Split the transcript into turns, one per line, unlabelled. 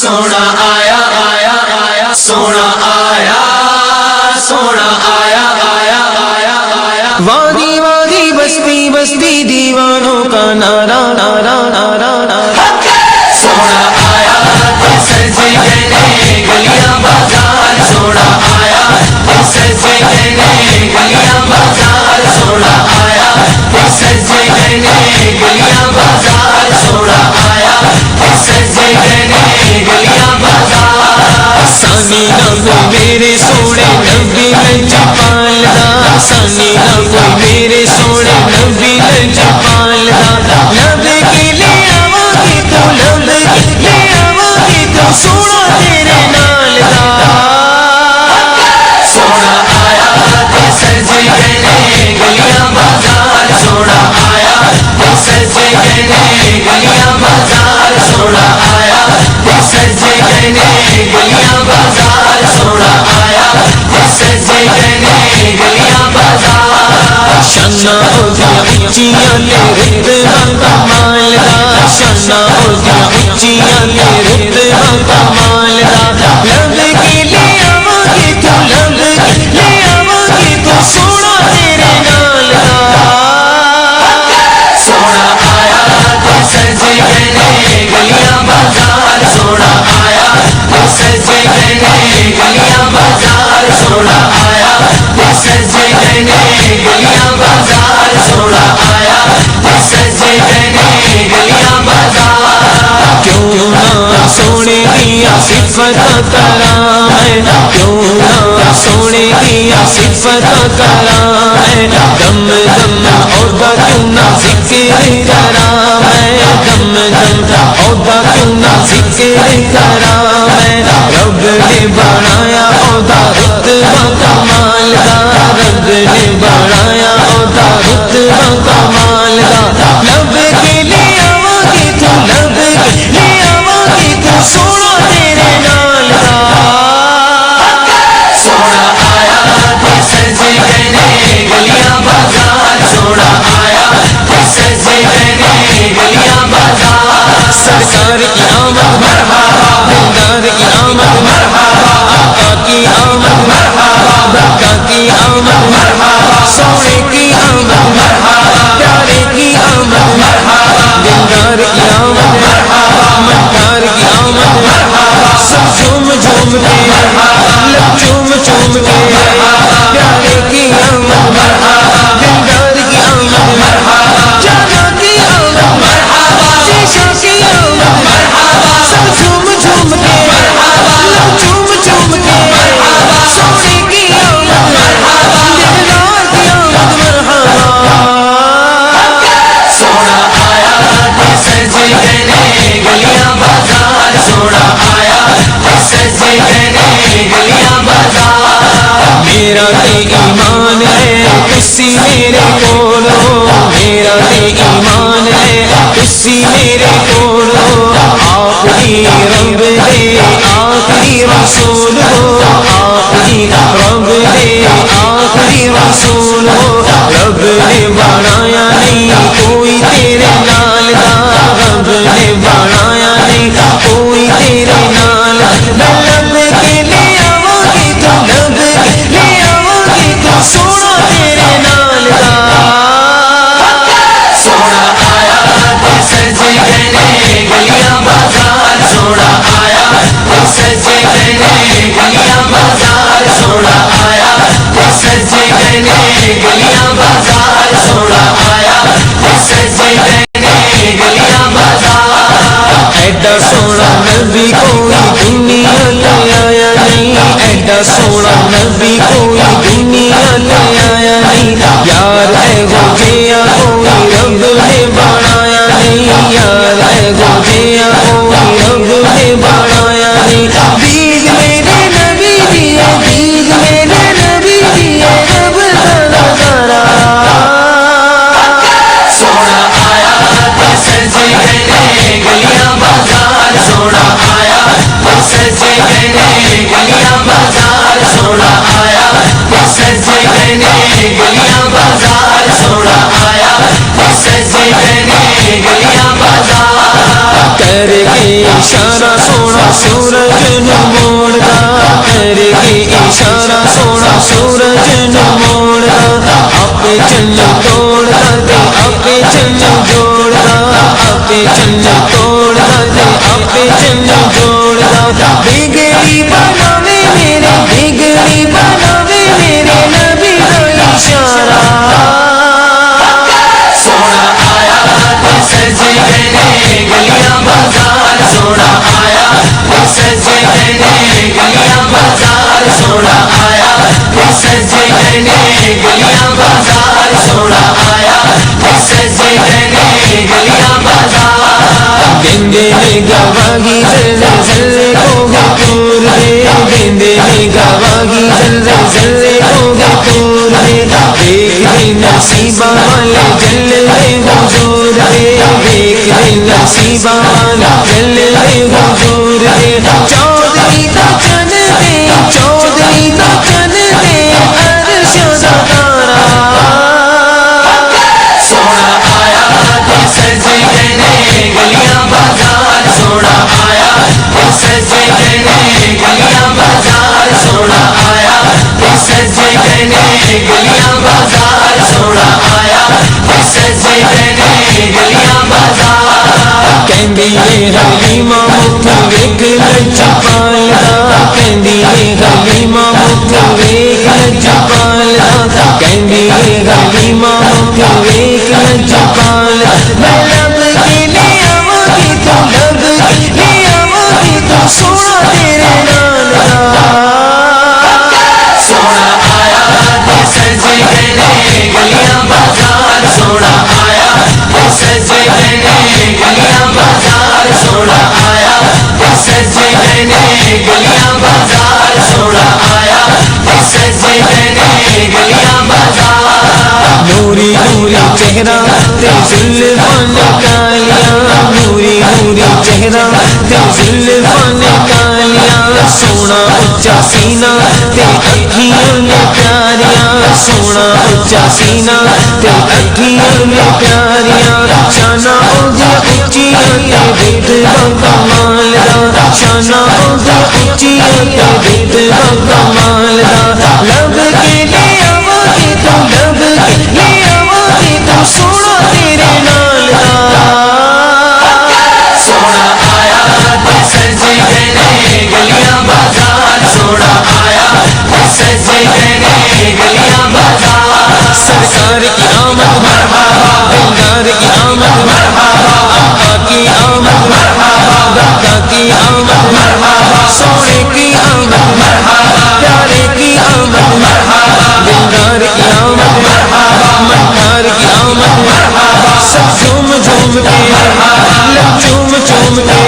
سونا آیا آیا آیا سونا آیا سونا آیا آیا آیا آیا
وادی وادی بستی بستی دیوانوں کا نعرہ نعرہ نعرہ نعرہ
سونا آیا دل سجے گئے گلیاں بازار سونا آیا دل سجے گئے گلیاں بازار سونا آیا دل سجے گئے گلیاں بازار سونا آیا دل سجے گئے گلیاں بازار
سانی نہ کوئی میرے سونے نبی لجپال دا سانی نہ کوئی میرے سونے نبی لجپال دا لب کے لے آواں گی تو لب کے لے آواں گی تو سونا تیرے نال دا
سونا آیا دل سجے گئے گلیاں بازار سونا آیا دل سجے گئے گلیاں بازار سونا آیا دل سجے گئے گلیاں بازار سونا آیا دل سجے گئے گلیاں بازار
شانہ اودیاں اونچیاں لے رتبہ کمال دا شانہ اودیاں اونچیاں لے رتبہ کمال دا لب کے لے آواں گی تو لب کے لے آواں گی تو سونا تیرے نال دا
سونا آیا دل سجے گئے گلیاں بازار سونا آیا دل سجے گئے گلیاں بازار سونا آیا دل سجے گئے گلیاں بازار سونا آیا دل سجے گئے گلیاں بازار
کیوں نہ سونے دیا صفت کرام ہے کیوں نہ سونے دیا صفت کرام ہے دم دم عہدہ کیوں نہ ذکر کرام ہے دم دم عہدہ کیوں نہ ذکر کرام ہے رب نے بنایا عہدہ رتبہ کمال دا رب نے بنایا عہدہ رتبہ کمال دا لب کے لے آواں گی تو لب کے لے آواں گی تو سونا تیرے نال دا
سونا آیا دل سجے گئے گلیاں بازار سونا آیا دل سجے گئے گلیاں بازار
سرکار کی آمد مرحبا دلدار کی آمد مرحبا آقا کی آمد مرحبا بقا کی آمد مرحبا سونے کی آمد مرحبا پیارے کی آمد مرحبا دلدار کی آمد مرحبا مدار کی آمد مرحبا سب جھوم جھوم کے لب چوم چوم کے پیارے کی آمد مرحبا دلدار کی آمد مرحبا جانا کی آمد مرحبا شیشہ کی آمد مرحبا سب جھوم جھوم کے لب چوم چوم کے سونے کی آمد مرحبا دلدار کی آمد مرحبا
سونا آیا دل سجے گئے گلیاں بازار سونا آیا دل سجے گئے گلیاں بازار
میرا تے ایمان ہے کسی میرے کولو میرا تے ایمان ہے کسی میرے کولو آخری رب دے آخری رسول ہو آخری رب دے آخری رسول ہو رب نے بنایا نہیں کوئی تیرے نال دا رب نے بنایا نہیں کوئی تیرے نال لب کے لے آواں گی تو لب کے لے آواں گی تو سونا تیرے نال دا
سونا آیا دل سجے گئے گلیاں بازار سونا آیا دل سجے گئے گلیاں بازار سونا آیا دل سجے گئے گلیاں بازار سونا آیا دل سجے گئے گلیاں بازار
ایڈا سونا نبی کوئی دنیا لے آیا نہیں ایڈا سونا نبی کوئی دنیا لے آیا نہیں یار ہے وہ جیا کوئی رب نے بنایا نہیں یار ہے وہ جیا کوئی رب نے بنایا نہیں بیج میرے نبی دیے بیج میرے نبی دیے رب کا نظارہ
سونا آیا دل سجے گئے گلیاں بازار سونا آیا دل سجے گئے گلیاں بازار سونا آیا دل سجے گئے گلیاں بازار سونا آیا دل سجے گئے گلیاں بازار
کر کے اشارہ سونا سورج نو موڑدا کر کے اشارہ سونا سورج نو موڑدا آپے چن توڑدا تے آپے چن جوڑدا آپے چن توڑدا تے آپے چن جوڑدا بگڑی بناوے میرے بگڑی بناوے میرے نبی دا اشارہ
سونا آیا تے سج گئے نے گلیاں بازار سونا آیا تے سج گئے نے گلیاں بازار سونا آیا تے سج گئے نے گلیاں بازار سونا آیا تے سج گئے نے گلیاں بازار
گندے نے گواہی زلزلے کو گے تور دے گندے نے گواہی زلزلے کو گے تور دے دیکھ دے نصیبہ والے جلوے حضور دے دیکھ دے نصیبہ والے جلوے حضور دے چودھری دا چن دے چودھری دا چن دے عرش دا تارا
سونا آیا تے سج گئے نے گلیاں بازار سونا آیا تے سج گئے نے گلیاں بازار سونا آیا تے سج گئے نے گلیاں بازار سونا آیا تے سج گئے نے گلیاں بازار
کہندی ہے حلیمہ مکھ ویکھ لجپال دا کہندی ہے حلیمہ مکھ ویکھ لجپال دا کہندی ہے حلیمہ مکھ ویکھ لجپال میں لب کے لے آواں گی تو لب کے لے آواں گی تو سونا تیرے نال دا
سونا آیا تے سج گئے نے گلیاں بازار سونا آیا تے سج گئے نے گلیاں بازار سونا آیا تے سج گئے نے گلیاں بازار سونا آیا تے سج گئے نے گلیاں بازار
نوری نوری چہرہ تے زلفاں کالیاں نوری نوری چہرہ تے زلفاں کالیاں سونا اچا سینہ تے اکھیاں نے پیاریاں سونا اچا سینہ تے اکھیاں نے پیاریاں شانہ اودیاں اچیاں تے بد کمال دا شانہ اودیاں اچیاں تے بد کمال دا لب کے لے آواں گی تو لب کے لے آواں گی تو سونا تیرے نال دا
سونا آیا تے سج گئے نے گلیاں بازار سونا آیا تے سج گئے نے گلیاں بازار
سرکار کی آمد مرحبا دلدار کی آمد مرحبا آقا کی آمد مرحبا داتا کی آمد مرحبا سونے کی آمد مرحبا پیارے کی آمد مرحبا دلدار کی آمد مرحبا مدار کی آمد مرحبا سب جھوم جھوم کے لب چوم چوم کے